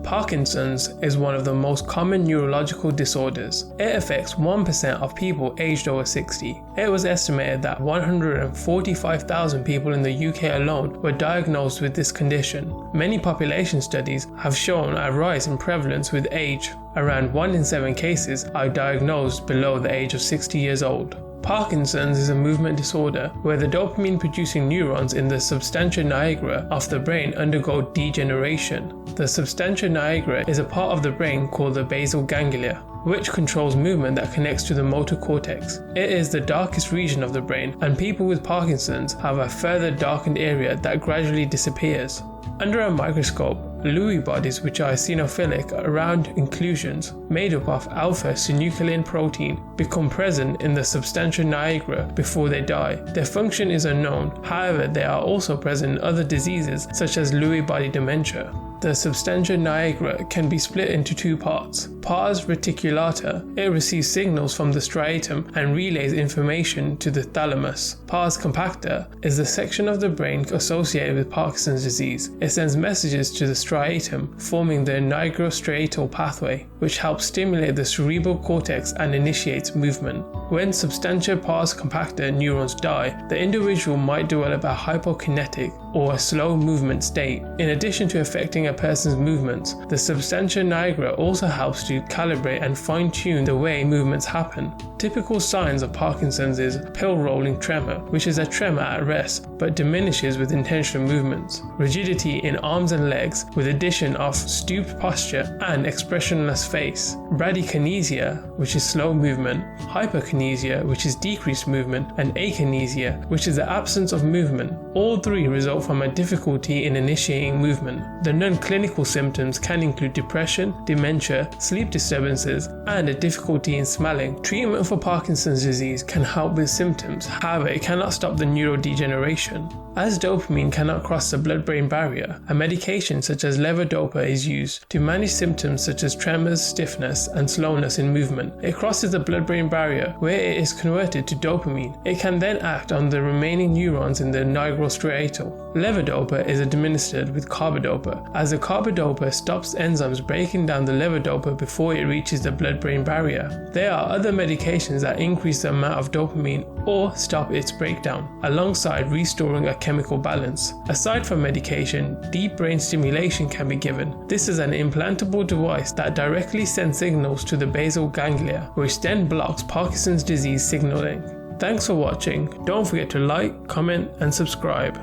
Parkinson's is one of the most common neurological disorders. It affects 1% of people aged over 60. It was estimated that 145,000 people in the UK alone were diagnosed with this condition. Many population studies have shown a rise in prevalence with age. Around 1 in 7 cases are diagnosed below the age of 60 years old. Parkinson's is a movement disorder where the dopamine-producing neurons in the substantia nigra of the brain undergo degeneration. The substantia nigra is a part of the brain called the basal ganglia, which controls movement that connects to the motor cortex. It is the darkest region of the brain, and people with Parkinson's have a further darkened area that gradually disappears. Under a microscope, Lewy bodies, which are eosinophilic around inclusions made up of alpha-synuclein protein, become present in the substantia nigra before they die. Their function is unknown, however they are also present in other diseases such as Lewy body dementia. The substantia nigra can be split into 2 parts. Pars reticulata, it receives signals from the striatum and relays information to the thalamus. Pars compacta is the section of the brain associated with Parkinson's disease. It sends messages to the striatum, forming the nigrostriatal pathway, which helps stimulate the cerebral cortex and initiates movement. When substantia pars compacta neurons die, the individual might develop a hypokinetic or a slow movement state. In addition to affecting a person's movements, the substantia nigra also helps to calibrate and fine-tune the way movements happen. Typical signs of Parkinson's is pill-rolling tremor, which is a tremor at rest but diminishes with intentional movements. Rigidity in arms and legs with addition of stooped posture and expressionless face. Bradykinesia, which is slow movement. Hyperkinesia, which is decreased movement. And akinesia, which is the absence of movement. All 3 result from a difficulty in initiating movement. The non-clinical symptoms can include depression, dementia, sleep disturbances, and a difficulty in smelling. Treatment for Parkinson's disease can help with symptoms, however it cannot stop the neurodegeneration. As dopamine cannot cross the blood-brain barrier, a medication such as levodopa is used to manage symptoms such as tremors, stiffness, and slowness in movement. It crosses the blood-brain barrier where it is converted to dopamine. It can then act on the remaining neurons in the nigrostriatal. Levodopa is administered with carbidopa, as the carbidopa stops enzymes breaking down the levodopa before it reaches the blood-brain barrier. There are other medications that increase the amount of dopamine or stop its breakdown, alongside restoring a chemical balance. Aside from medication, deep brain stimulation can be given. This is an implantable device that directly sends signals to the basal ganglia, which then blocks Parkinson's disease signaling. Thanks for watching. Don't forget to like, comment, and subscribe.